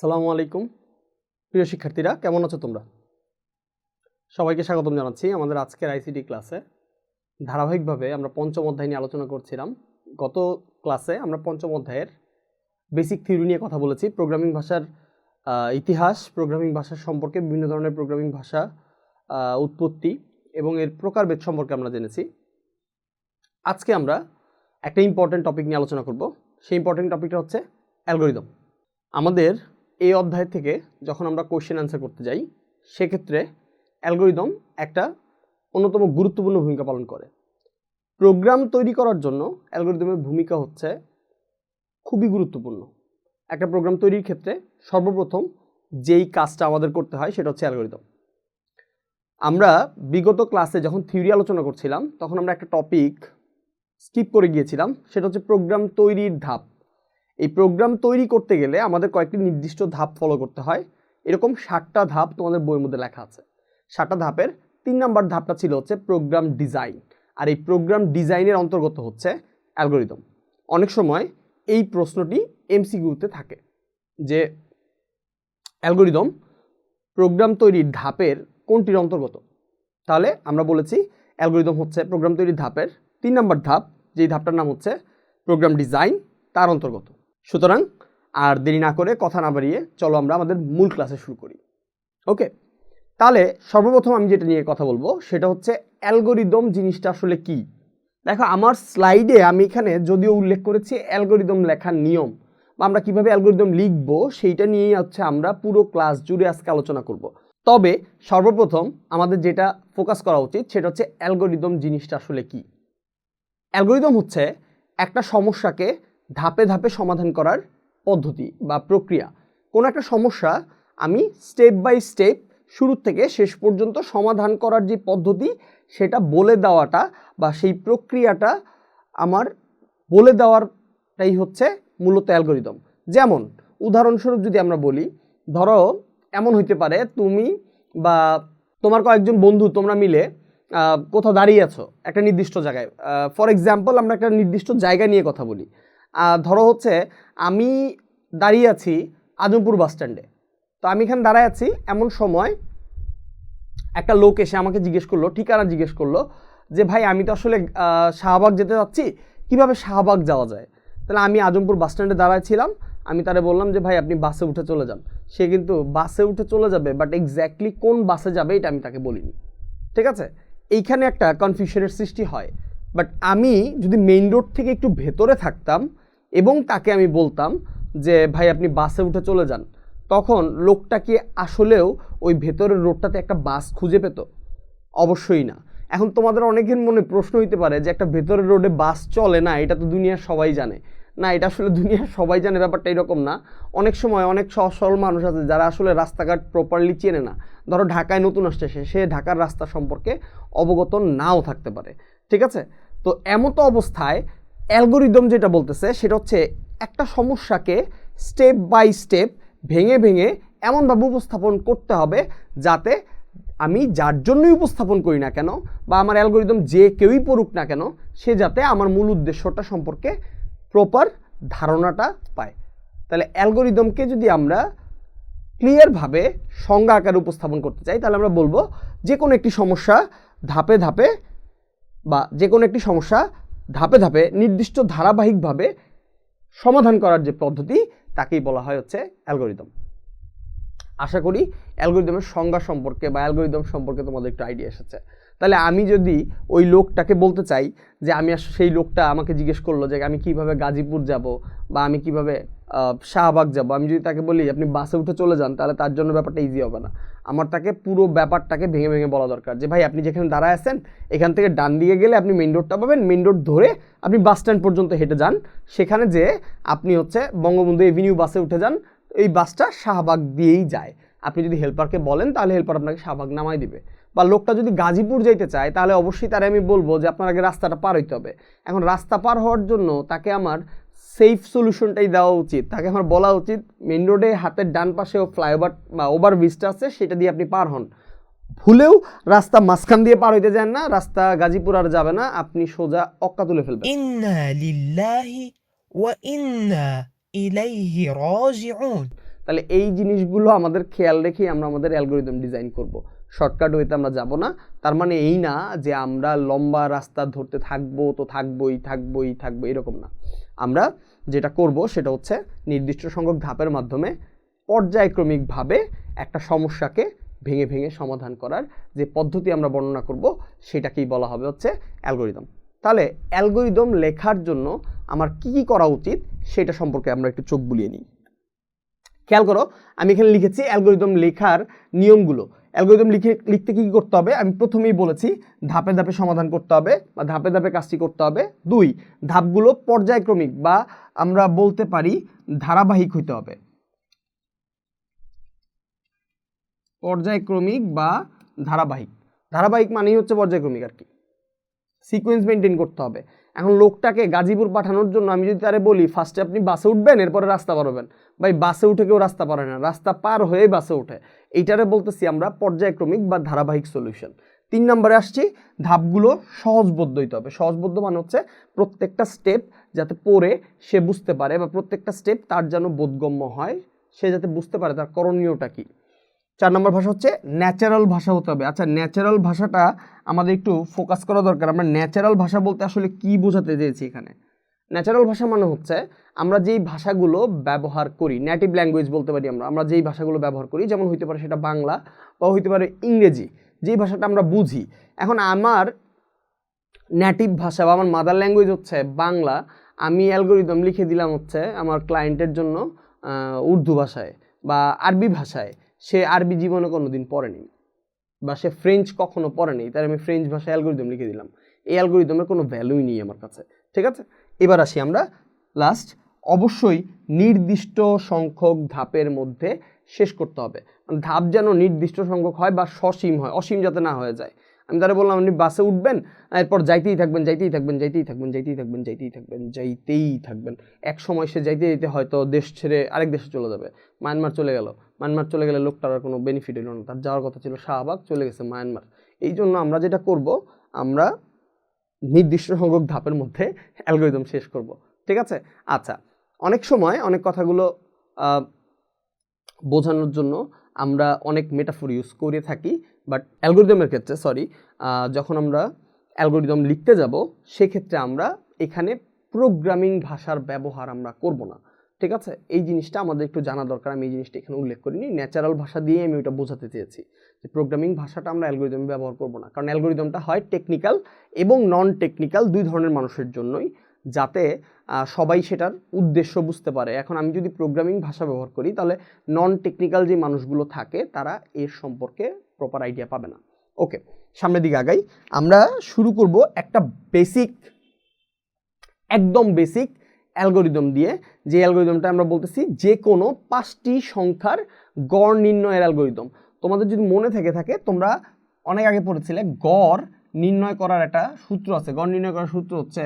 আসসালামু আলাইকুম প্রিয় শিক্ষার্থীরা, কেমন আছো তোমরা? সবাইকে স্বাগতম জানাচ্ছি আমাদের আজকের আইসিটি ক্লাসে। ধারাবাহিকভাবে আমরা পঞ্চম অধ্যায় নিয়ে আলোচনা করছিলাম। গত ক্লাসে আমরা পঞ্চম অধ্যায়ের বেসিক থিওরি নিয়ে কথা বলেছি। প্রোগ্রামিং ভাষার ইতিহাস, প্রোগ্রামিং ভাষার সম্পর্কে, বিভিন্ন ধরনের প্রোগ্রামিং ভাষা উৎপত্তি এবং এর প্রকারভেদ সম্পর্কে আমরা জেনেছি। আজকে আমরা একটা ইম্পর্টেন্ট টপিক নিয়ে আলোচনা করব। সেই ইম্পর্টেন্ট টপিকটা হচ্ছে অ্যালগরিদম। আমাদের এই অধ্যায় থেকে যখন আমরা কোশ্চেন অ্যান্সার করতে যাই, সেক্ষেত্রে অ্যালগরিদম একটা অন্যতম গুরুত্বপূর্ণ ভূমিকা পালন করে। প্রোগ্রাম তৈরি করার জন্য অ্যালগরিদমের ভূমিকা হচ্ছে খুবই গুরুত্বপূর্ণ। একটা প্রোগ্রাম তৈরির ক্ষেত্রে সর্বপ্রথম যেই কাজটা আমাদের করতে হয় সেটা হচ্ছে অ্যালগরিদম। আমরা বিগত ক্লাসে যখন থিওরি আলোচনা করছিলাম তখন আমরা একটা টপিক স্কিপ করে গিয়েছিলাম, সেটা হচ্ছে প্রোগ্রাম তৈরির ধাপ। এই প্রোগ্রাম তৈরি করতে গেলে আমাদের কয়েকটি নির্দিষ্ট ধাপ ফলো করতে হয়। এরকম 7টা ধাপ তোমাদের বইয়ের মধ্যে লেখা আছে। 7টা ধাপের 3 নম্বর ধাপটা ছিল হচ্ছে প্রোগ্রাম ডিজাইন। আর এই প্রোগ্রাম ডিজাইনের অন্তর্গত হচ্ছে অ্যালগরিদম। অনেক সময় এই প্রশ্নটি এমসিকিউতে থাকে যে অ্যালগরিদম প্রোগ্রাম তৈরির ধাপের কোনটির অন্তর্গত। তাহলে আমরা বলেছি অ্যালগরিদম হচ্ছে প্রোগ্রাম তৈরির ধাপের 3 নম্বর ধাপ, যেই ধাপটার নাম হচ্ছে প্রোগ্রাম ডিজাইন, তার অন্তর্গত। সুতরাং আর দেরি না করে, কথা না বাড়িয়ে চলো আমরা আমাদের মূল ক্লাসে শুরু করি। ওকে, তাহলে সর্বপ্রথম আমি যেটা নিয়ে কথা বলবো সেটা হচ্ছে অ্যালগরিদম জিনিসটা আসলে কি। দেখো, আমার স্লাইডে আমি এখানে যদিও উল্লেখ করেছি অ্যালগরিদম লেখার নিয়ম বা আমরা কিভাবে অ্যালগরিদম লিখবো সেইটা নিয়েই হচ্ছে আমরা পুরো ক্লাস জুড়ে আজকে আলোচনা করব। তবে সর্বপ্রথম আমাদের যেটা ফোকাস করা উচিত সেটা হচ্ছে অ্যালগরিদম জিনিসটা আসলে কি। অ্যালগরিদম হচ্ছে একটা সমস্যাকে ধাপে ধাপে সমাধান করার পদ্ধতি বা প্রক্রিয়া। কোনো একটা সমস্যা আমি স্টেপ বাই স্টেপ শুরু থেকে শেষ পর্যন্ত সমাধান করার যে পদ্ধতি সেটা বলে দেওয়াটা বা সেই প্রক্রিয়াটা আমার বলে দেওয়ারটাই হচ্ছে মূলত অ্যালগরিদম। যেমন উদাহরণস্বরূপ যদি আমরা বলি, ধরো এমন হইতে পারে তুমি বা তোমার কয়েকজন বন্ধু তোমরা মিলে কোথাও দাঁড়িয়ে আছো একটা নির্দিষ্ট জায়গায়। ফর এক্সাম্পল আমরা একটা নির্দিষ্ট জায়গা নিয়ে কথা বলি। ধরো হচ্ছে আমি দাঁড়িয়ে আছি আজমপুর বাস স্ট্যান্ডে। তো আমি এখানে দাঁড়ায় আছি, এমন সময় একটা লোক এসে আমাকে জিজ্ঞেস করলো, ঠিকানা জিজ্ঞেস করলো যে ভাই আমি তো আসলে শাহবাগ যেতে চাচ্ছি, কিভাবে শাহবাগ যাওয়া যায়। তাহলে আমি আজমপুর বাস স্ট্যান্ডে দাঁড়াইছিলাম, আমি তারে বললাম যে ভাই আপনি বাসে উঠে চলে যান। সে কিন্তু বাসে উঠে চলে যাবে, বাট এক্স্যাক্টলি কোন বাসে যাবে এটা আমি তাকে বলিনি। ঠিক আছে, এইখানে একটা কনফিউশনের সৃষ্টি হয়। বাট আমি যদি মেইন রোড থেকে একটু ভেতরে থাকতাম এবং তাকে আমি বলতাম যে ভাই আপনি বাসে উঠে চলে যান, তখন লোকটা কি আসলেও ওই ভেতরের রোডটাতে একটা বাস খুঁজে পেত? অবশ্যই না। এখন তোমাদের অনেকের মনে প্রশ্ন হইতে পারে যে একটা ভেতরের রোডে বাস চলে না, এটা তো দুনিয়ার সবাই জানে। না, এটা আসলে দুনিয়ার সবাই জানে ব্যাপারটা এরকম না। অনেক সময় অনেক সহজ সরল মানুষ আছে যারা আসলে রাস্তাঘাট প্রপারলি চেনে না। ধরো ঢাকায় নতুন আসছে, সে ঢাকার রাস্তা সম্পর্কে অবগত নাও থাকতে পারে। ঠিক আছে, তো এমতো অবস্থায় অ্যালগরিদম যেটা বলতেছে সেটা হচ্ছে একটা সমস্যাকে স্টেপ বাই স্টেপ ভেঙে ভেঙে এমনভাবে উপস্থাপন করতে হবে যাতে আমি যার জন্যই উপস্থাপন করি না কেন বা আমার অ্যালগরিদম যে কেউই পড়ুক না কেন, সে যাতে আমার মূল উদ্দেশ্যটা সম্পর্কে প্রপার ধারণাটা পায়। তাহলে অ্যালগরিদমকে যদি আমরা ক্লিয়ারভাবে সংজ্ঞা আকারে উপস্থাপন করতে চাই তাহলে আমরা বলবো যে কোনো একটি সমস্যা ধাপে ধাপে বা যে কোনো একটি সমস্যা ধাপে ধাপে নির্দিষ্ট ধারাবাহিকভাবে সমাধান করার যে পদ্ধতি তাকেই বলা হয় হচ্ছে অ্যালগরিদম। আশা করি অ্যালগরিদমের সংজ্ঞা সম্পর্কে বা অ্যালগরিদম সম্পর্কে তোমাদের একটু আইডিয়া এসেছে। তাহলে আমি যদি ওই লোকটাকে বলতে চাই যে আমি সেই লোকটা আমাকে জিজ্ঞেস করলো যে আমি কিভাবে গাজীপুর যাব বা আমি কিভাবে শাহবাগ যাব, আমি যদি তাকে বলি আপনি বাসে উঠে চলে যান, তাহলে তার জন্য ব্যাপারটা ইজি হবে না। আমার তাকে পুরো ব্যাপারটাকে ভেঙে ভেঙে বলা দরকার যে ভাই আপনি যেখানে দাঁড়ায় আছেন এখান থেকে ডান দিকে গেলে আপনি মেইন রোডটা পাবেন, মেইন রোড ধরে আপনি বাস স্ট্যান্ড পর্যন্ত হেঁটে যান, সেখানে যে আপনি হচ্ছে বঙ্গবন্ধু এভিনিউ বাসে উঠে যান, এই বাসটা শাহবাগ দিয়েই যায়। আপনি যদি হেল্পারকে বলেন তাহলে হেল্পার আপনাকে শাহবাগ নামাই দিবে। বা লোকটা যদি গাজীপুর যাইতে চায় তাহলে অবশ্যই তারে আমি বলবো যে আপনার আগে রাস্তাটা পার হইতে হবে। এখন রাস্তা পার হওয়ার জন্য তাকে আমার সেফ সলিউশনটাই দেওয়া উচিত। তাকে আমার বলা উচিত মেইন রোডে হাতের ডান পাশেও ফ্লাইওভার বা ওভারব্রিজটা আছে, সেটা দিয়ে আপনি পার হন। ভুলেও রাস্তা মাঝখান দিয়ে পার হইতে যান না, রাস্তা গাজীপুর আর যাবে না, আপনি সোজা অক্কা তুলে ফেলবেন। ইন্না লিল্লাহি ওয়া ইন্না ইলাইহি রাজিউন। তাহলে এই জিনিসগুলো আমাদের খেয়াল রেখেই আমরা আমাদের অ্যালগোরিদম ডিজাইন করব। শর্টকাট ওয়েতে আমরা যাব না। তার মানে এই না যে আমরা লম্বা রাস্তা ধরতে থাকবো তো থাকবো এরকম না। আমরা যেটা করব সেটা হচ্ছে নির্দিষ্ট সংখ্যক ধাপের মাধ্যমে পর্যায়ক্রমিকভাবে একটা সমস্যাকে ভেঙে ভেঙে সমাধান করার যে পদ্ধতি আমরা বর্ণনা করব সেটাকেই বলা হবে হচ্ছে অ্যালগোরিদম। তাহলে অ্যালগোরিদম লেখার জন্য আমার কি করা উচিত সেটা সম্পর্কে আমরা একটু চোখ বুলিয়ে নিই। খেয়াল করো, আমি এখানে লিখেছি অ্যালগোরিদম লেখার নিয়মগুলো। অ্যালগোরিদম লিখতে কি করতে হবে আমি প্রথমেই বলেছি, ধাপে ধাপে সমাধান করতে হবে বা ধাপে ধাপে কাজটি করতে হবে। 2, ধাপগুলো পর্যায়ক্রমিক বা আমরা বলতে পারি ধারাবাহিক হইতে হবে। পর্যায়ক্রমিক বা ধারাবাহিক মানেই হচ্ছে পর্যায়ক্রমিক আর কি, সিকোয়েন্স মেনটেন করতে হবে। এখন লোকটাকে গাজীপুর পাঠানোর জন্য আমি যদি তারে বলি ফার্স্টে আপনি বাসে উঠবেন এরপরে রাস্তা পার হবেন, ভাই বাসে উঠে কেউ রাস্তা পারে না, রাস্তা পার হয়ে বাসে ওঠে। এইটারে বলতেছি আমরা পর্যায়ক্রমিক বা ধারাবাহিক সলিউশন। 3 নম্বরে আসছি, ধাপগুলো সহজবোধ্য হইতে হবে। সহজবোধ্য মানে হচ্ছে প্রত্যেকটা স্টেপ যাতে পড়ে সে বুঝতে পারে বা প্রত্যেকটা স্টেপ তার যেন বোধগম্য হয়, সে যাতে বুঝতে পারে তার করণীয়টা কি। 4 নম্বর ভাষা হচ্ছে ন্যাচারাল ভাষা হতে হবে। আচ্ছা, ন্যাচারাল ভাষাটা আমাদের একটু ফোকাস করা দরকার। আমরা ন্যাচারাল ভাষা বলতে আসলে কি বোঝাতে চেয়েছি এখানে? ন্যাচারাল ভাষা মানে হচ্ছে আমরা যেই ভাষাগুলো ব্যবহার করি, নেটিভ ল্যাঙ্গুয়েজ বলতে পারি আমরা যেই ভাষাগুলো ব্যবহার করি, যেমন হইতে পারে সেটা বাংলা বা হইতে পারে ইংরেজি, যেই ভাষাটা আমরা বুঝি। এখন আমার নেটিভ ভাষা বা আমার মাদার ল্যাঙ্গুয়েজ হচ্ছে বাংলা, আমি অ্যালগোরিদম লিখে দিলাম হচ্ছে আমার ক্লায়েন্টের জন্য উর্দু ভাষায় বা আরবি ভাষায়। সে আরবি জীবনে কোনোদিন পড়েনি বা সে ফ্রেঞ্চ কখনো পড়েনি, তাই আমি ফ্রেঞ্চ ভাষায় অ্যালগোরিদম লিখে দিলাম। এই অ্যালগোরিদমের কোনো ভ্যালুই নেই আমার কাছে, ঠিক আছে? এবার আসি আমরা লাস্ট, অবশ্যই নির্দিষ্ট সংখ্যক ধাপের মধ্যে শেষ করতে হবে। ধাপ যেন নির্দিষ্ট সংখ্যক হয় বা সসীম হয়, অসীম যাতে না হয়ে যায়। আমি তারা বললাম আপনি বাসে উঠবেন, এরপর যাইতেই থাকবেন। এক সময় সে যাইতে হয়তো দেশ ছেড়ে আরেক দেশে চলে যাবে, মায়ানমার চলে গেলে লোকটার আর কোনো বেনিফিট হলো না, তার যাওয়ার কথা ছিল শাহবাগ, চলে গেছে মায়ানমার। এই জন্য আমরা যেটা করব, আমরা নির্দিষ্ট সংখ্যক ধাপের মধ্যে অ্যালগোরিদম শেষ করব, ঠিক আছে? আচ্ছা, অনেক সময় অনেক কথাগুলো বোঝানোর জন্য আমরা অনেক মেটাফোর ইউজ করে থাকি, বাট অ্যালগোরিদমের ক্ষেত্রে যখন আমরা অ্যালগোরিদম লিখতে যাব সেক্ষেত্রে আমরা এখানে প্রোগ্রামিং ভাষার ব্যবহার আমরা করব না, ঠিক আছে? এই জিনিসটা আমাদের একটু জানা দরকার। আমি এই জিনিসটা এখানে উল্লেখ করিনি, ন্যাচারাল ভাষা দিয়ে আমি ওটা বোঝাতে চেয়েছি যে প্রোগ্রামিং ভাষাটা আমরা অ্যালগোরিদমে ব্যবহার করব না, কারণ অ্যালগোরিদমটা হয় টেকনিক্যাল এবং নন টেকনিক্যাল, 2 ধরনের মানুষের জন্যই, যাতে সবাই সেটার উদ্দেশ্য বুঝতে পারে। এখন আমি যদি প্রোগ্রামিং ভাষা ব্যবহার করি তাহলে নন টেকনিক্যাল যে মানুষগুলো থাকে তারা এর সম্পর্কে প্রপার আইডিয়া পাবে না। ওকে, সামনের দিকে আগাই। আমরা শুরু করব একটা একদম বেসিক অ্যালগোরিদম দিয়ে, যে অ্যালগোরিদমটা আমরা বলতেছি যে কোনো 5টি সংখ্যার গড় নির্ণয়ের অ্যালগোরিদম। তোমাদের যদি মনে থাকে তোমরা অনেক আগে পড়েছিলে গড় নির্ণয় করার একটা সূত্র আছে। গড় নির্ণয় করার সূত্র হচ্ছে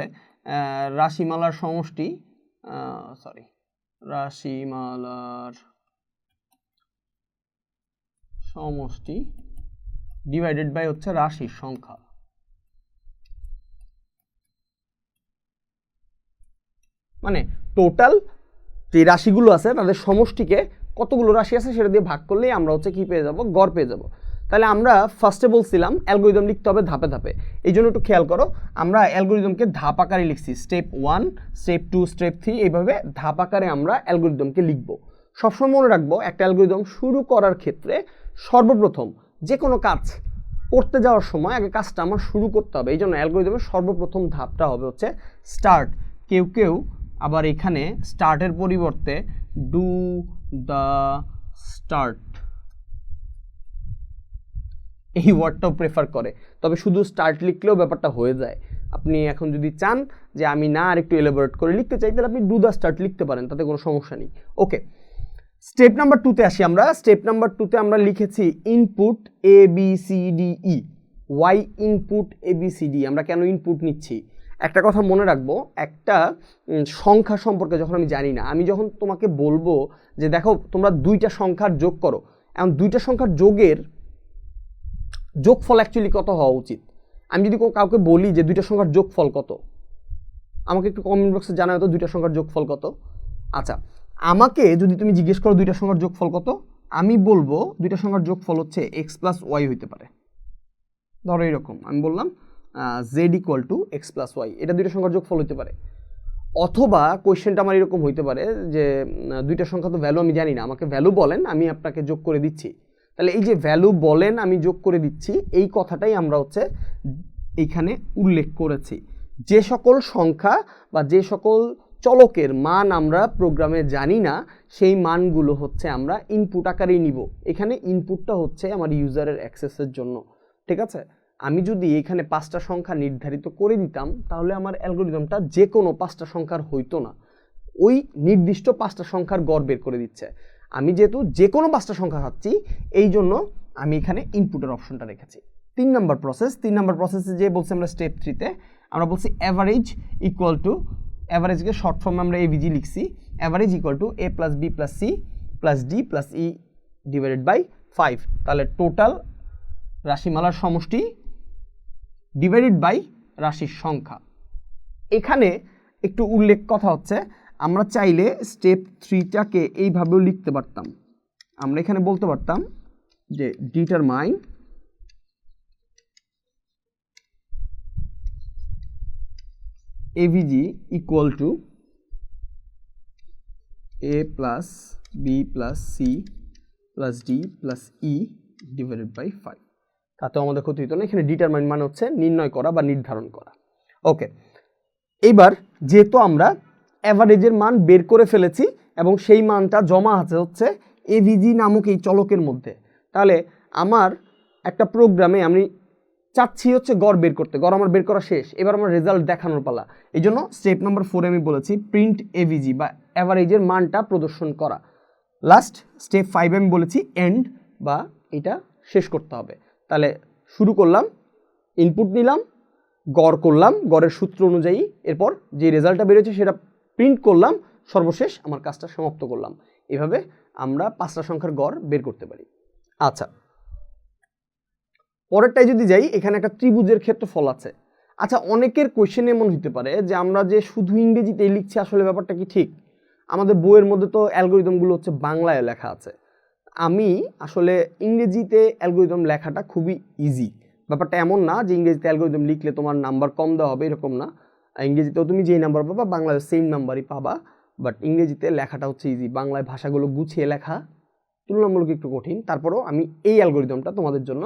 রাশিমালার সমষ্টি ডিভাইডেড বাই হচ্ছে রাশির সংখ্যা। মানে টোটাল যে রাশিগুলো আছে তাদের সমষ্টিকে কতগুলো রাশি আছে সেটা দিয়ে ভাগ করলেই আমরা হচ্ছে কি পেয়ে যাব, গড় পেয়ে যাব। তাহলে আমরা ফার্স্টে বলছিলাম অ্যালগোরিদম লিখতে হবে ধাপে ধাপে। এই জন্য একটু খেয়াল করো, আমরা অ্যালগোরিদমকে ধাপ আকারে লিখছি, স্টেপ 1, স্টেপ 2, স্টেপ 3, এইভাবে ধাপ আকারে আমরা অ্যালগোরিদমকে লিখব। সবসময় মনে রাখবো একটা অ্যালগোরিদম শুরু করার ক্ষেত্রে সর্বপ্রথম যে কোনো কাজ করতে যাওয়ার সময় আগে কাজটা আমার শুরু করতে হবে। এই জন্য অ্যালগোরিদমের সর্বপ্রথম ধাপটা হবে হচ্ছে স্টার্ট। কেউ আবার এখানে স্টার্টের পরিবর্তে ডু দ্য স্টার্ট এই ওয়ার্ডটাও প্রেফার করে, তবে শুধু স্টার্ট লিখলেও ব্যাপারটা হয়ে যায়। আপনি এখন যদি চান যে আমি না আর একটু এলাবোরেট করে লিখতে চাই তাহলে আপনি ডু দ্য স্টার্ট লিখতে পারেন, তাতে কোনো সমস্যা নেই। ওকে, স্টেপ নাম্বার 2তে আসি আমরা। স্টেপ নাম্বার 2তে আমরা লিখেছি input ABCDE। Why input ABCD? আমরা কেন ইনপুট নিচ্ছি? একটা কথা মনে রাখবো, একটা সংখ্যা সম্পর্কে যখন আমি জানি না, আমি যখন তোমাকে বলবো যে দেখো তোমরা 2টা সংখ্যার যোগ করো, এখন 2টা সংখ্যার যোগফল অ্যাকচুয়ালি কত হওয়া উচিত? আমি যদি কাউকে বলি যে 2টা সংখ্যার যোগফল কত, আমাকে একটু কমেন্ট বক্সে জানাও তো 2টা সংখ্যার যোগফল কত। আচ্ছা, আমাকে যদি তুমি জিজ্ঞেস করো দুইটা সংখ্যার যোগফল কত, আমি বলবো দুইটা সংখ্যার যোগফল হচ্ছে x প্লাস ওয়াই হইতে পারে। ধরো এরকম আমি বললাম z equal to X plus Y, এটা দুইটা সংখ্যার যোগফল হইতে পারে। অথবা কোয়েশ্চেনটা আমার এরকম হইতে পারে যে দুইটা সংখ্যা তো ভ্যালু আমি জানি না, আমাকে ভ্যালু বলেন, আমি আপনাকে যোগ করে দিচ্ছি। তাহলে এই যে ভ্যালু বলেন আমি যোগ করে দিচ্ছি, এই কথাটাই আমরা হচ্ছে এইখানে উল্লেখ করেছি। যে সকল সংখ্যা বা যে সকল চলকের মান আমরা প্রোগ্রামে জানি না, সেই মানগুলো হচ্ছে আমরা ইনপুট আকারেই নিব। এখানে ইনপুটটা হচ্ছে আমার ইউজারের অ্যাক্সেসের জন্য, ঠিক আছে। আমি যদি এখানে 5টা সংখ্যা নির্ধারিত করে দিতাম, তাহলে আমার অ্যালগরিদমটা যে কোনো 5টা সংখ্যার হইতো না, ওই নির্দিষ্ট 5টা সংখ্যার গড় বের করে দিচ্ছে। আমি যেহেতু যে কোনো 5টা সংখ্যা খাচ্ছি, এই জন্য আমি এখানে ইনপুটের অপশনটা রেখেছি। 3 নম্বর প্রসেসে যে বলছি আমরা স্টেপ 3তে আমরা বলছি অ্যাভারেজ ইকুয়াল টু, অ্যাভারেজকে শর্ট ফর্মে আমরা এভিজি লিখছি, average equal to a plus B plus C plus D plus E divided by 5। তাহলে টোটাল রাশিমালার সমষ্টি ডিভাইডেড বাই রাশির সংখ্যা। এখানে একটু উল্লেখ কথা হচ্ছে, আমরা চাইলে স্টেপ 3টাকে এইভাবেও লিখতে পারতাম। আমরা এখানে বলতে পারতাম যে determine AVG equal to a plus B plus C plus D plus E divided by 5। তাতেও আমাদের ক্ষতি হতো না। এখানে ডিটারমাইন মানে হচ্ছে নির্ণয় করা বা নির্ধারণ করা। ওকে, এইবার যেহেতু আমরা অ্যাভারেজের মান বের করে ফেলেছি এবং সেই মানটা জমা আছে হচ্ছে এভিজি নামক এই চলকের মধ্যে, তাহলে আমার একটা প্রোগ্রামে আমি চাচ্ছি হচ্ছে গড় বের করতে, গড় আমার বের করা শেষ, এবার আমার রেজাল্ট দেখানোর পালা। এই জন্য স্টেপ নাম্বার 4 আমি বলেছি প্রিন্ট এভিজি বা অ্যাভারেজের মানটা প্রদর্শন করা। লাস্ট স্টেপ 5 আমি বলেছি এন্ড বা এটা শেষ করতে হবে। তাহলে শুরু করলাম, ইনপুট নিলাম, গড় করলাম, গড়ের সূত্র অনুযায়ী, এরপর যে রেজাল্টটা বেরোচ্ছে সেটা প্রিন্ট করলাম, সর্বশেষ আমার কাজটা সমাপ্ত করলাম। এভাবে আমরা 5টা সংখ্যার গড় বের করতে পারি। আচ্ছা, পরেরটাই যদি যাই, এখানে একটা ত্রিভুজের ক্ষেত্রফল আছে। আচ্ছা, অনেকের কোয়েশ্চেন এমন হতে পারে যে আমরা যে শুধু ইংরেজিতেই লিখছি, আসলে ব্যাপারটা কি ঠিক? আমাদের বইয়ের মধ্যে তো অ্যালগরিদমগুলো হচ্ছে বাংলায় লেখা আছে। আমি আসলে ইংরেজিতে অ্যালগরিদম লেখাটা খুবই ইজি। ব্যাপারটা এমন না যে ইংরেজিতে অ্যালগরিদম লিখলে তোমার নাম্বার কম দেওয়া হবে, এরকম না। ইংরেজিতেও তুমি যেই নাম্বার পাবা বাংলায় সেম নাম্বারই পাবা, বাট ইংরেজিতে লেখাটা হচ্ছে ইজি। বাংলায় ভাষাগুলো গুছিয়ে লেখা তুলনামূলক একটু কঠিন। তারপরেও আমি এই অ্যালগরিদমটা তোমাদের জন্য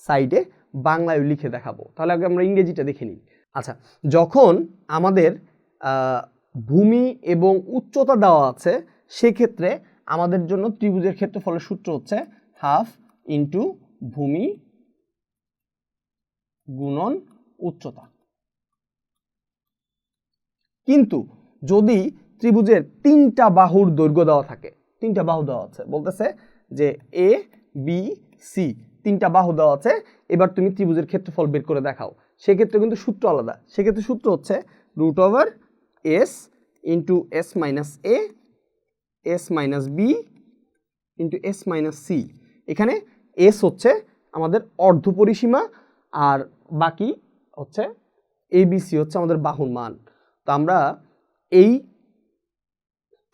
সাইডে বাংলায় লিখে দেখাবো। তাহলে আগে আমরা ইংরেজিটা দেখে নিই। আচ্ছা, যখন আমাদের ভূমি এবং উচ্চতা দেওয়া আছে, সেক্ষেত্রে আমাদের জন্য ত্রিভুজের ক্ষেত্রফলের সূত্র হচ্ছে হাফ ইন্টু ভূমি গুণন উচ্চতা। কিন্তু যদি ত্রিভুজের 3টা বাহুর দৈর্ঘ্য দেওয়া থাকে, 3টা বাহু দেওয়া আছে, বলতেছে যে এ বি সি 3টা বাহু দেওয়া আছে, এবার তুমি ত্রিভুজের ক্ষেত্রফল বের করে দেখাও। সেক্ষেত্রে কিন্তু সূত্র আলাদা। সেক্ষেত্রে সূত্র হচ্ছে root over S into S minus A S minus B into S minus C. এখানে এস হচ্ছে আমাদের অর্ধপরিসীমা আর বাকি হচ্ছে এবিসি হচ্ছে আমাদের বাহুর মান। তো আমরা এই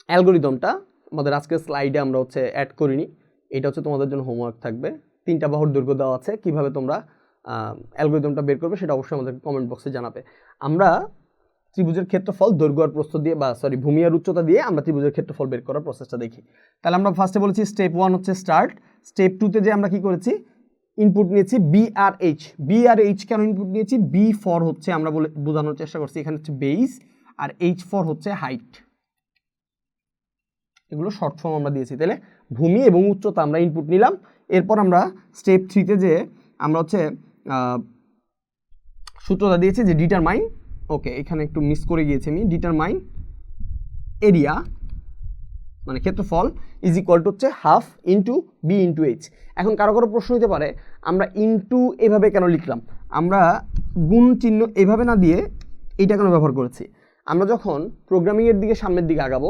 অ্যালগরিদমটা আমাদের আজকের স্লাইডে আমরা হচ্ছে অ্যাড করিনি, এটা হচ্ছে তোমাদের জন্য হোমওয়ার্ক থাকবে। 3টা বাহুর দৈর্ঘ্য দেওয়া আছে, কিভাবে তোমরা অ্যালগরিদমটা বের করবে সেটা অবশ্যই আমাদের কমেন্ট বক্সে জানাবে। আমরা ত্রিভুজের ক্ষেত্রফল দৈর্ঘ্য আর প্রস্থ দিয়ে ভূমি আর উচ্চতা দিয়ে আমরা ত্রিভুজের ক্ষেত্রফল বের করার প্রসেসটা দেখি। তাহলে আমরা ফার্স্টে বলেছি স্টেপ 1 হচ্ছে স্টার্ট। স্টেপ 2তে যে আমরা কি করেছি, ইনপুট নিয়েছি বি আর এইচ। বি আর এইচ কেন ইনপুট নিয়েছি? বি ফর হচ্ছে আমরা বোঝানোর চেষ্টা করছি এখানে হচ্ছে বেস, আর এইচ ফর হচ্ছে হাইট। এগুলো শর্ট ফর্ম আমরা দিয়েছি। তাহলে ভূমি এবং উচ্চতা আমরা ইনপুট নিলাম। এরপর আমরা স্টেপ 3তে যে আমরা হচ্ছে সূত্রটা দিয়েছি যে ডিটারমাইন, ওকে এখানে একটু মিস করে গিয়েছি আমি, ডিটারমাইন এরিয়া মানে ক্ষেত্রফল ইজ ইকুয়াল টু হচ্ছে half into B into H. এখন কারো কারো প্রশ্ন হতে পারে আমরা ইন্টু এভাবে কেন লিখলাম, আমরা গুণ চিহ্ন এভাবে না দিয়ে এইটা কেন ব্যবহার করেছি? আমরা যখন প্রোগ্রামিংয়ের দিকে সামনের দিকে আগাবো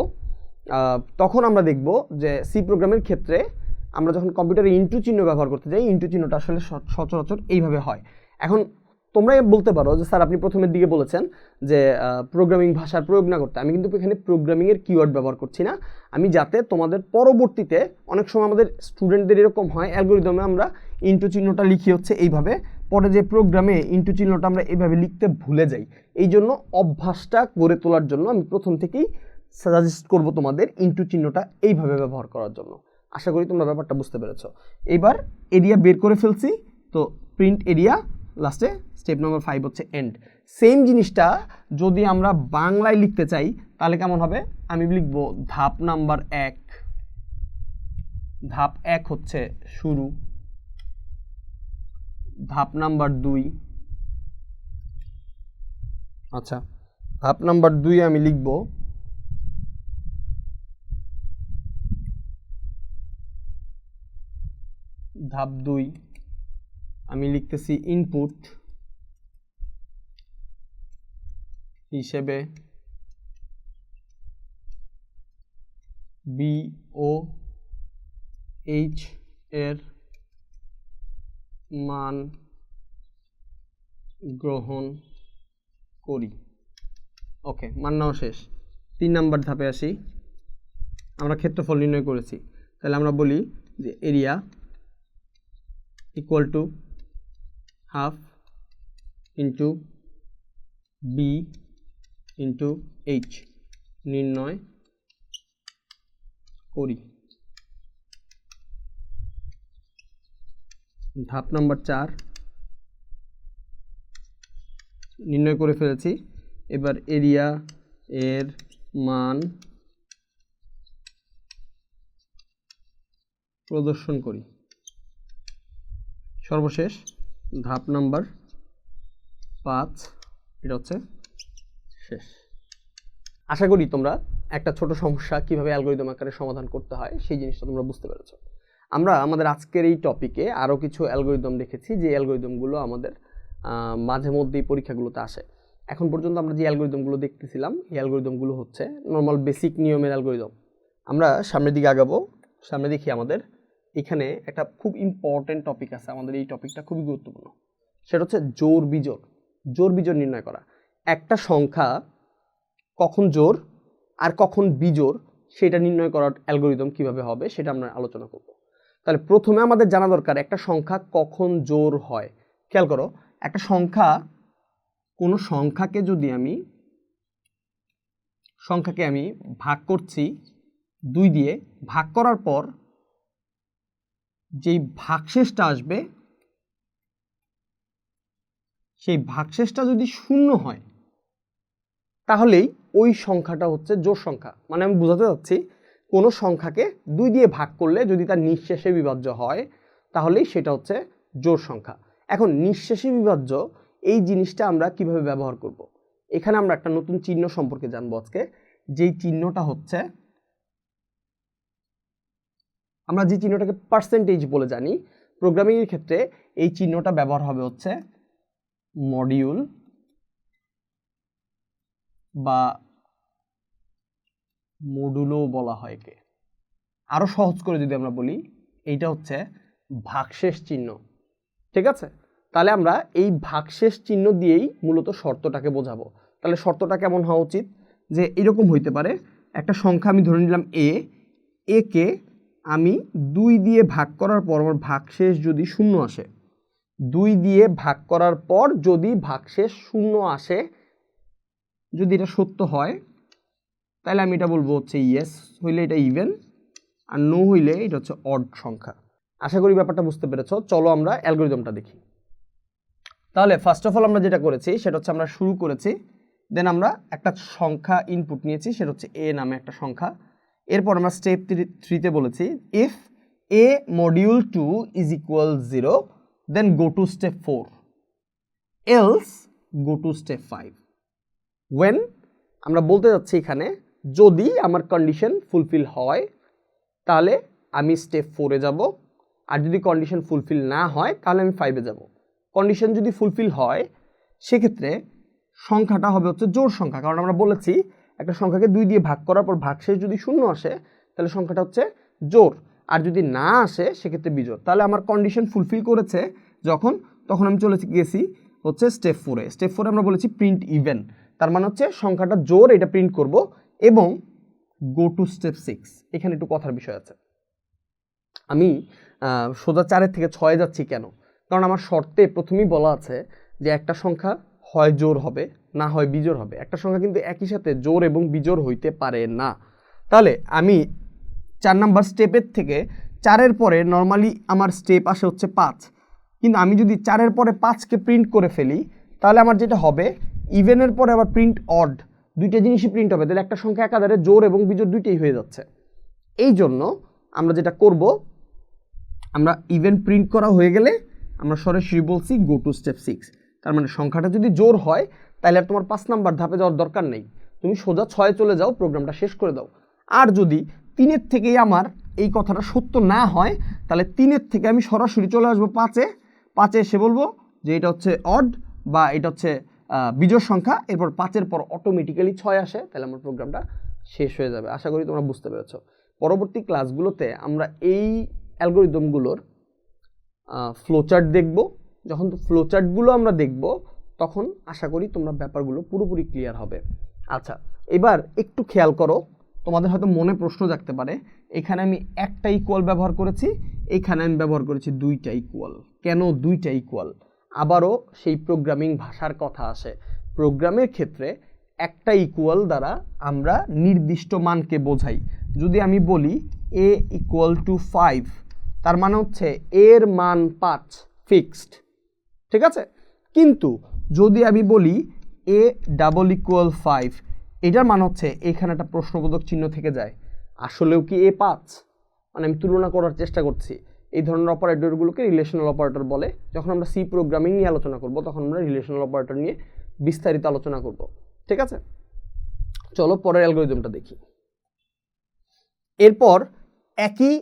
তখন আমরা দেখব যে সি প্রোগ্রামের ক্ষেত্রে আমরা যখন কম্পিউটারে ইন্টু চিহ্ন ব্যবহার করতে যাই, ইন্টু চিহ্নটা আসলে সচরাচর এইভাবে হয়। এখন তোমরাই বলতে পারো যে স্যার আপনি প্রথমের দিকে বলেছেন যে প্রোগ্রামিং ভাষার প্রয়োগ না করতে। আমি কিন্তু এখানে প্রোগ্রামিংয়ের কিওয়ার্ড ব্যবহার করছি না, আমি যাতে তোমাদের পরবর্তীতে অনেক সময় আমাদের স্টুডেন্টদের এরকম হয় অ্যালগরিদমে আমরা ইনটু চিহ্নটা লিখি হচ্ছে এইভাবে, পরে যে প্রোগ্রামে ইনটু চিহ্নটা আমরা এইভাবে লিখতে ভুলে যাই। এই জন্য অভ্যাসটা গড়ে তোলার জন্য আমি প্রথম থেকেই সাজেস্ট করব তোমাদের ইনটু চিহ্নটা এইভাবে ব্যবহার করার জন্য। আশা করি তোমরা ব্যাপারটা বুঝতে পেরেছো। এইবার এরিয়া বের করে ফেলছি, তো প্রিন্ট এরিয়া, লাস্টে স্টেপ নম্বর 5 হচ্ছে এন্ড। সেম জিনিসটা যদি আমরা বাংলায় লিখতে চাই তাহলে কেমন হবে? আমি লিখব ধাপ নাম্বার 1, ধাপ 1 হচ্ছে শুরু, ধাপ নাম্বার 2, আচ্ছা ধাপ নাম্বার 2 আমি লিখব ধাপ 2 আমি লিখতেছি ইনপুট হিসেবে BOH এর মান গ্রহণ করি। ওকে, মান নাও শেষ। 3 নাম্বার ধাপে আসি, আমরা ক্ষেত্রফল নির্ণয় করেছি, তাহলে আমরা বলি যে area equal to half into B into H নির্ণয় করি। ধাপ নাম্বার 4 নির্ণয় করে ফেলেছি, এবার এরিয়া এর মান প্রদর্শন করি। সর্বশেষ ধাপ নাম্বার 5, এটা হচ্ছে শেষ। আশা করি তোমরা একটা ছোট সমস্যা কিভাবে অ্যালগরিদম আকারে সমাধান করতে হয় সেই জিনিসটা তোমরা বুঝতে পেরেছো। আমরা আমাদের আজকের এই টপিকে আরও কিছু অ্যালগরিদম দেখেছি, যে অ্যালগরিদমগুলো আমাদের মাঝে মধ্যেই পরীক্ষাগুলোতে আসে। এখন পর্যন্ত আমরা যে অ্যালগরিদমগুলো দেখতেছিলাম এই অ্যালগরিদমগুলো হচ্ছে নর্মাল বেসিক নিয়মের অ্যালগরিদম। আমরা সামনের দিকে আগাবো, সামনে দেখি আমাদের এখানে একটা খুব ইম্পর্টেন্ট টপিক আছে, আমাদের এই টপিকটা খুবই গুরুত্বপূর্ণ, সেটা হচ্ছে জোড় বিজোড়। জোড় বিজোড় নির্ণয় করা, একটা সংখ্যা কখন জোড় আর কখন বিজোড় সেটা নির্ণয় করার অ্যালগরিদম কিভাবে হবে সেটা আমরা আলোচনা করব। তাহলে প্রথমে আমাদের জানা দরকার একটা সংখ্যা কখন জোড় হয়। খেয়াল করো, একটা সংখ্যা, কোনো সংখ্যাকে যদি আমি ভাগ করছি 2 দিয়ে, ভাগ করার পর যেই ভাগশেষটা আসবে সেই ভাগশেষটা যদি 0 হয় তাহলেই ওই সংখ্যাটা হচ্ছে জোড় সংখ্যা। মানে আমি বোঝাতে চাচ্ছি, কোনো সংখ্যাকে 2 দিয়ে ভাগ করলে যদি তার নিঃশেষে বিভাজ্য হয় তাহলেই সেটা হচ্ছে জোড় সংখ্যা। এখন নিঃশেষে বিভাজ্য এই জিনিসটা আমরা কিভাবে ব্যবহার করব, এখানে আমরা একটা নতুন চিহ্ন সম্পর্কে জানবো আজকে, যেই চিহ্নটা হচ্ছে, আমরা যে চিহ্নটাকে পার্সেন্টেজ বলে জানি, প্রোগ্রামিং এর ক্ষেত্রে এই চিহ্নটা ব্যবহার হবে হচ্ছে মডিউল বা মডুলো বলা হয় একে। আরো সহজ করে যদি আমরা বলি, এইটা হচ্ছে ভাগশেষ চিহ্ন, ঠিক আছে? তাহলে আমরা এই ভাগশেষ চিহ্ন দিয়েই মূলত শর্তটাকে বোঝাবো। তাহলে শর্তটা কেমন হওয়া উচিত, যে এরকম হইতে পারে, একটা সংখ্যা আমি ধরে নিলাম এ কে আমি 2 দিয়ে ভাগ করার পর আমার ভাগশেষ যদি 0 আসে, 2 দিয়ে ভাগ করার পর যদি ভাগশেষ 0 আসে, যদি এটা সত্য হয় তাহলে আমি এটা বলবো হচ্ছে ইয়েস, হইলে এটা ইভেন, আর নো হইলে এটা হচ্ছে অড সংখ্যা। আশা করি ব্যাপারটা বুঝতে পেরেছো। চলো আমরা অ্যালগরিদমটা দেখি। তাহলে ফার্স্ট অফ অল আমরা যেটা করেছি সেটা হচ্ছে আমরা শুরু করেছি, দেন আমরা একটা সংখ্যা ইনপুট নিয়েছি, সেটা হচ্ছে এ নামে একটা সংখ্যা। এরপর আমরা স্টেপ 3তে বলেছি if A module 2 is equal 0 then go to step 4, else go to step 5। When আমরা বলতে যাচ্ছি এখানে যদি আমার কন্ডিশন ফুলফিল হয় তাহলে আমি স্টেপ 4-এ যাব, আর যদি কন্ডিশন ফুলফিল না হয় তাহলে আমি 5-এ যাব। কন্ডিশন যদি ফুলফিল হয় সেক্ষেত্রে সংখ্যাটা হবে হচ্ছে জোড় সংখ্যা, কারণ আমরা বলেছি একটা সংখ্যাকে 2 দিয়ে ভাগ করার পর ভাগশেষ যদি 0 আসে তাহলে সংখ্যাটা হচ্ছে জোড়, আর যদি না আসে সেক্ষেত্রে বিজোড়। তাহলে আমার কন্ডিশন ফুলফিল করেছে যখন, তখন আমি চলে গেছি হচ্ছে স্টেপ 4-এ। স্টেপ 4-এ আমরা বলেছি প্রিন্ট ইভেন, তার মানে হচ্ছে সংখ্যাটা জোর, এটা প্রিন্ট করব। এবং গো টু স্টেপ 6, এখানে একটু কথার বিষয় আছে। আমি সোজা 4-এর থেকে 6-এ যাচ্ছি কেন? কারণ আমার শর্তে প্রথমেই বলা আছে যে একটা সংখ্যা হয় জোর হবে, না হয় বিজোড় হবে। একটা সংখ্যা কিন্তু একই সাথে জোর এবং বিজোড় হইতে পারে না। তাহলে আমি 4 নাম্বার স্টেপের থেকে 4-এর পরে নর্মালি আমার স্টেপ আসে হচ্ছে 5, কিন্তু আমি যদি 4-এর পরে 5কে প্রিন্ট করে ফেলি, তাহলে আমার যেটা হবে ইভেনের পরে আবার প্রিন্ট অড, দুইটা জিনিসই প্রিন্ট হবে। তাহলে একটা সংখ্যা একাধারে জোর এবং বিজোড় দুইটাই হয়ে যাচ্ছে। এই জন্য আমরা যেটা করব, আমরা ইভেন প্রিন্ট করা হয়ে গেলে আমরা সরাসরি বলছি গো টু স্টেপ 6। তার মানে সংখ্যাটা যদি জোর হয় তাহলে আর তোমার 5 নাম্বার ধাপে যাওয়ার দরকার নেই, তুমি সোজা 6-এ চলে যাও, প্রোগ্রামটা শেষ করে দাও। আর যদি 3-এর থেকেই আমার এই কথাটা সত্য না হয়, তাহলে 3-এর থেকে আমি সরাসরি চলে আসবো 5-এ। 5-এ এসে বলবো যে এটা হচ্ছে অড বা এটা হচ্ছে বিজোড় সংখ্যা, এরপর 5-এর পর অটোমেটিক্যালি 6 আসে, তাহলে আমার প্রোগ্রামটা শেষ হয়ে যাবে। আশা করি তোমরা বুঝতে পেরেছো। পরবর্তী ক্লাসগুলোতে আমরা এই অ্যালগরিদমগুলোর ফ্লোচার্ট দেখব। যখন ফ্লোচার্টগুলো আমরা দেখব তখন আশা করি তোমরা ব্যাপারগুলো পুরোপুরি ক্লিয়ার হবে। আচ্ছা, এবার একটু খেয়াল করো, তোমাদের হয়তো মনে প্রশ্ন জাগতে পারে, এখানে আমি একটা ইকুয়াল ব্যবহার করেছি, এখানে আমি ব্যবহার করেছি 2টা ইকুয়াল। কেন 2টা ইকুয়াল? আবারও সেই প্রোগ্রামিং ভাষার কথা আসে। প্রোগ্রামের ক্ষেত্রে একটা ইকুয়াল দ্বারা আমরা নির্দিষ্ট মানকে বোঝাই। যদি আমি বলি a = 5, তার মানে হচ্ছে এর মান 5 ফিক্সড, ঠিক আছে? কিন্তু যদি আমি বলি a = 5, এটার মানে হচ্ছে এখানে একটা প্রশ্নবোধক চিহ্ন থেকে যায়, আসলেও কি a 5? মানে আমি তুলনা করার চেষ্টা করছি। এই ধরনের অপারেটরগুলোকে রিলেশনাল অপারেটর বলে। যখন আমরা সি প্রোগ্রামিং নিয়ে আলোচনা করব তখন আমরা রিলেশনাল অপারেটর নিয়ে বিস্তারিত আলোচনা করব, ঠিক আছে? চলো পরের অ্যালগরিদমটা দেখি। এরপর একই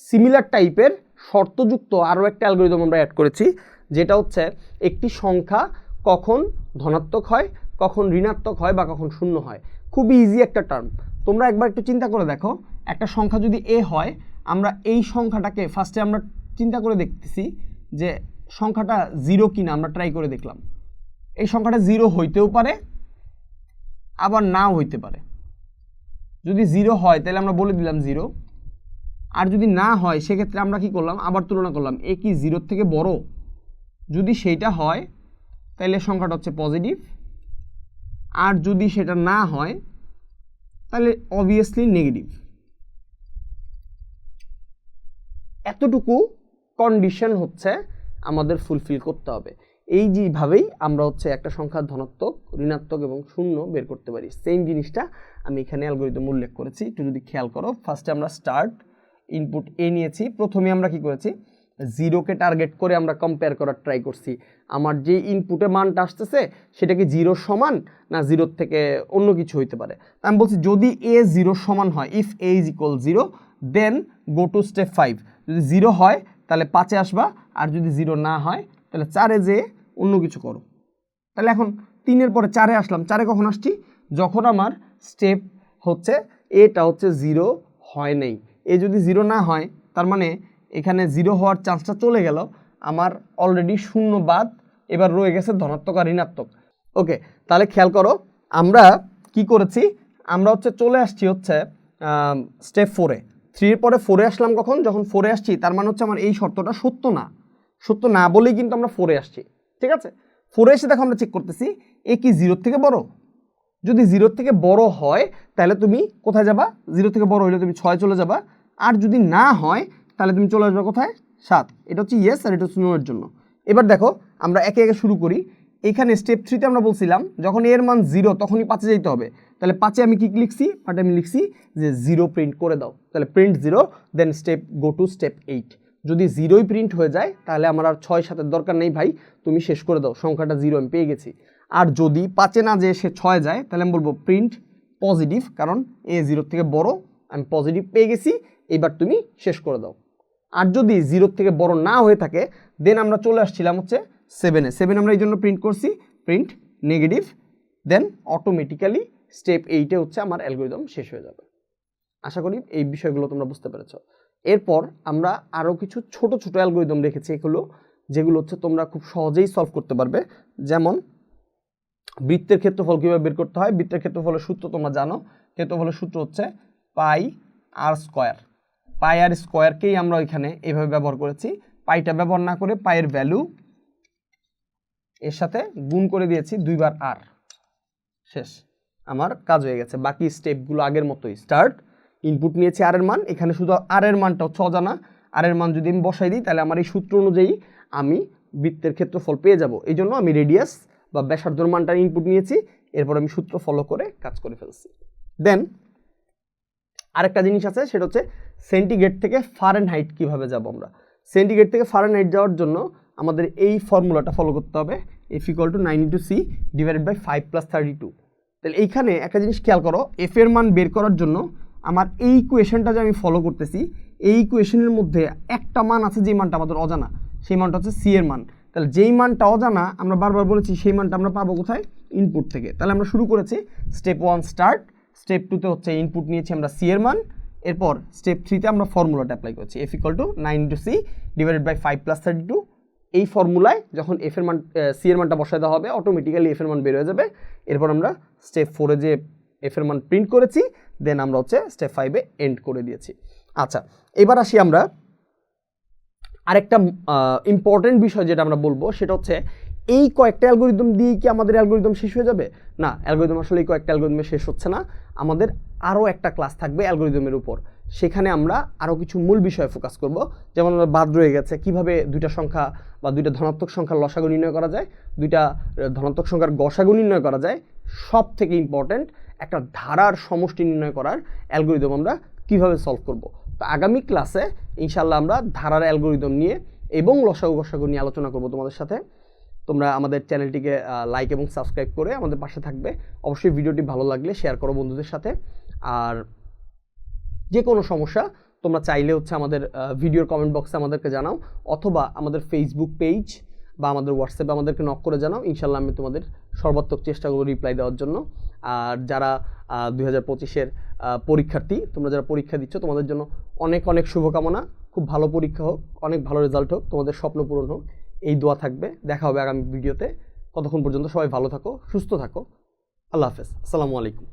সিমিলার টাইপের শর্তযুক্ত আরও একটা অ্যালগরিদম আমরা অ্যাড করেছি, যেটা হচ্ছে একটি সংখ্যা কখন ধনাত্মক হয়, কখন ঋণাত্মক হয় বা কখন শূন্য হয়। খুবই ইজি একটা টার্ম। তোমরা একবার একটু চিন্তা করে দেখো, একটা সংখ্যা যদি এ হয়, আমরা এই সংখ্যাটাকে ফার্স্টে আমরা চিন্তা করে দেখতেছি যে সংখ্যাটা 0 কিনা, আমরা ট্রাই করে দেখলাম। এই সংখ্যাটা 0 হইতেও পারে, আবার নাও হইতে পারে। যদি 0 হয় তাহলে আমরা বলে দিলাম 0, আর যদি না হয় সেক্ষেত্রে আমরা কি করলাম, আবার তুলনা করলাম এ কি 0-এর থেকে বড়। যদি সেইটা হয় তাহলে সংখ্যাটা হচ্ছে পজিটিভ, আর যদি সেটা না হয় তাহলে অবভিয়াসলি নেগেটিভ। এতটুকু কন্ডিশন হচ্ছে আমাদের ফুলফিল করতে হবে। এই যেভাবেই আমরা হচ্ছে একটা সংখ্যা ধনাত্মক, ঋণাত্মক এবং শূন্য বের করতে পারি। সেম জিনিসটা আমি এখানে অ্যালগরিদম উল্লেখ করেছি, একটু যদি খেয়াল করো। ফার্স্টে আমরা স্টার্ট ইনপুট এ নিয়েছি। প্রথমে আমরা কি করেছি, 0কে টার্গেট করে আমরা কম্পেয়ার করার ট্রাই করছি। আমার যে ইনপুটে মানটা আসতেছে সেটা কি 0 সমান না 0-র থেকে অন্য কিছু হইতে পারে। আমি বলছি যদি a 0 সমান হয়, if a = 0 then go to step 5। যদি 0 হয় তাহলে 5-এ আসবা, আর যদি 0 না হয় তাহলে 4-এ যেয়ে অন্য কিছু করো। তাহলে এখন 3-এর পরে 4-এ আসলাম। 4-এ কখন আসছি, যখন আমার স্টেপ হচ্ছে এটা হচ্ছে 0 হয় নাই। এ যদি 0 না হয় তার মানে এখানে 0 হওয়ার চান্সটা চলে গেল, আমার অলরেডি শূন্য বাদ, এবার রয়ে গেছে ধনাত্মক আর ঋণাত্মক। ওকে, তাহলে খেয়াল করো আমরা কি করেছি, আমরা হচ্ছে চলে আসছি হচ্ছে স্টেপ 4-এ। 3-এর পরে 4-এ আসলাম কখন, যখন 4-এ আসছি তার মানে হচ্ছে আমার এই শর্তটা সত্য না। সত্য না বলেই কিন্তু আমরা 4-এ আসছি, ঠিক আছে? 4-এ এসে দেখো আমরা চেক করতেছি এ কি 0-এর থেকে বড়। যদি 0-এর থেকে বড় হয় তাহলে তুমি কোথায় যাবা, 0 থেকে বড় হইলে তুমি 6 চলে যাবা, আর যদি না হয় তাহলে তুমি চলে আসবে কোথায়, 7। এটা হচ্ছে ইয়েস আর এটা হচ্ছে নো এর জন্য। এবার দেখো আমরা একে একে শুরু করি। এখানে স্টেপ 3-তে আমরা বলছিলাম যখন এর মান 0 তখনই 5-এ যেতে হবে। তাহলে 5-এ আমি কি লিখছি, আমি লিখছি যে 0 প্রিন্ট করে দাও। তাহলে print 0, then step go to step 8। যদি 0ই প্রিন্ট হয়ে যায় তাহলে আমার আর 6-7-এর দরকার নেই ভাই, তুমি শেষ করে দাও, সংখ্যাটা 0 আমি পেয়ে গেছি। আর যদি 5-এ না যেয়ে সে 6 যায় তাহলে আমি বলবো প্রিন্ট পজিটিভ, কারণ এ 0-এর থেকে বড়, আমি পজিটিভ পেয়ে গেছি, এবার তুমি শেষ করে দাও। আর যদি 0-এর থেকে বড় না হয়ে থাকে দেন আমরা চলে আসছিলাম হচ্ছে 7-এ। 7 আমরা এই জন্য প্রিন্ট করছি প্রিন্ট নেগেটিভ, দেন অটোমেটিক্যালি স্টেপ 8-এ হচ্ছে আমার অ্যালগরিদম শেষ হয়ে যাবে। আশা করি এই বিষয়গুলো তোমরা বুঝতে পেরেছো। এরপর আমরা আরও কিছু ছোট ছোট অ্যালগরিদম রেখেছি, এগুলো যেগুলো হচ্ছে তোমরা খুব সহজেই সলভ করতে পারবে। যেমন বৃত্তের ক্ষেত্রফল কীভাবে বের করতে হয়। বৃত্তের ক্ষেত্রফলের সূত্র তোমরা জানো, ক্ষেত্রফলের সূত্র হচ্ছে পাই আর স্কোয়ার। পাই আর স্কোয়ারকেই আমরা ওইখানে এইভাবে ব্যবহার করেছি। পাইটা ব্যবহার না করে পাইয়ের ভ্যালু এর সাথে গুণ করে দিয়েছি 2 বার আর, শেষ, আমার কাজ হয়ে গেছে। বাকি স্টেপগুলো আগের মতোই। স্টার্ট, ইনপুট নিয়েছি আর এর মান, এখানে শুধু আর এর মানটা হচ্ছে অজানা। আর এর মান যদি আমি বসাই দিই তাহলে আমার এই সূত্র অনুযায়ী আমি বৃত্তের ক্ষেত্রফল পেয়ে যাব। এই জন্য আমি রেডিয়াস বা ব্যাসার্ধর মানটা ইনপুট নিয়েছি, এরপর আমি সূত্র ফলো করে কাজ করে ফেলছি। দেন আরেকটা জিনিস আছে, সেটা হচ্ছে সেন্টিগ্রেড থেকে ফারেনহাইট কিভাবে যাব আমরা। সেন্টিগ্রেড থেকে ফারেনহাইট যাওয়ার জন্য আমাদের এই ফর্মুলাটা ফলো করতে হবে, F = 9 × C / 5 + 32। তাহলে এইখানে একটা জিনিস খেয়াল করো, এফ এর মান বের করার জন্য আমার এই ইকুয়েশনটা যে আমি ফলো করতেছি, এই ইকুয়েশনের মধ্যে একটা মান আছে যে মানটা আমাদের অজানা, সেই মানটা হচ্ছে সি এর মান। তাহলে যেই মানটা অজানা আমরা বারবার বলেছি, সেই মানটা আমরা পাবো কোথায়? ইনপুট থেকে। তাহলে আমরা শুরু করেছি স্টেপ 1 স্টার্ট, স্টেপ 2তে হচ্ছে ইনপুট নিয়েছি আমরা সি এর মান, এরপর স্টেপ 3তে আমরা ফর্মুলাটা অ্যাপ্লাই করছি, F = 9 × C / 5 + 32। এই ফর্মুলায় যখন এফ এর মান সি এর মানটা বসায় দেওয়া হবে, অটোমেটিক্যালি এফ এর মান বের হয়ে যাবে। এরপর আমরা স্টেপ 4-এ যে এফ এর মান প্রিন্ট করেছি, দেন আমরা হচ্ছে স্টেপ 5-এ এন্ড করে দিয়েছি। আচ্ছা, এবার আসি আমরা আরেকটা ইম্পর্টেন্ট বিষয় যেটা আমরা বলবো, সেটা হচ্ছে এই কয়েকটা অ্যালগোরিদম দিয়ে কি আমাদের অ্যালগোরিদম শেষ হয়ে যাবে? না, অ্যালগোরিদম আসলে এই কয়েকটা অ্যালগোরিদমে শেষ হচ্ছে না। আমাদের আরও একটা ক্লাস থাকবে অ্যালগোরিদমের উপর, সেখানে আমরা আরও কিছু মূল বিষয়ে ফোকাস করব। যেমন আমরা বাদ রয়ে গেছে কিভাবে দুইটা সংখ্যা বা দুইটা ধনাত্মক সংখ্যার লসাগু নির্ণয় করা যায়, দুইটা ধনাত্মক সংখ্যার গসাগু নির্ণয় করা যায়, সব থেকে ইম্পর্ট্যান্ট একটা ধারার সমষ্টি নির্ণয় করার অ্যালগোরিদম আমরা কিভাবে সলভ করব। তো আগামী ক্লাসে ইনশাল্লাহ আমরা ধারার অ্যালগোরিদম নিয়ে এবং লসাগু গসাগু নিয়ে আলোচনা করব তোমাদের সাথে। তোমরা আমাদের চ্যানেলটিকে লাইক এবং সাবস্ক্রাইব করে আমাদের পাশে থাকবে। অবশ্যই ভিডিওটি ভালো লাগলে শেয়ার করো বন্ধুদের সাথে। আর যে কোনো সমস্যা তোমরা চাইলে হচ্ছে আমাদের ভিডিওর কমেন্ট বক্সে আমাদেরকে জানাও, অথবা আমাদের ফেসবুক পেজ বা আমাদের হোয়াটসঅ্যাপে আমাদেরকে নক করে জানাও। ইনশাল্লাহ আমি তোমাদের সর্বাত্মক চেষ্টা করব রিপ্লাই দেওয়ার জন্য। আর যারা 2025-এর পরীক্ষার্থী, তোমরা যারা পরীক্ষা দিচ্ছ, তোমাদের জন্য অনেক অনেক শুভকামনা। খুব ভালো পরীক্ষা হোক, অনেক ভালো রেজাল্ট হোক, তোমাদের স্বপ্ন পূরণ হোক, এই দোয়া থাকবে। দেখা হবে আগামী ভিডিওতে। ততক্ষণ পর্যন্ত সবাই ভালো থাকো, সুস্থ থাকো। আল্লাহ হাফেজ, আসসালামু আলাইকুম।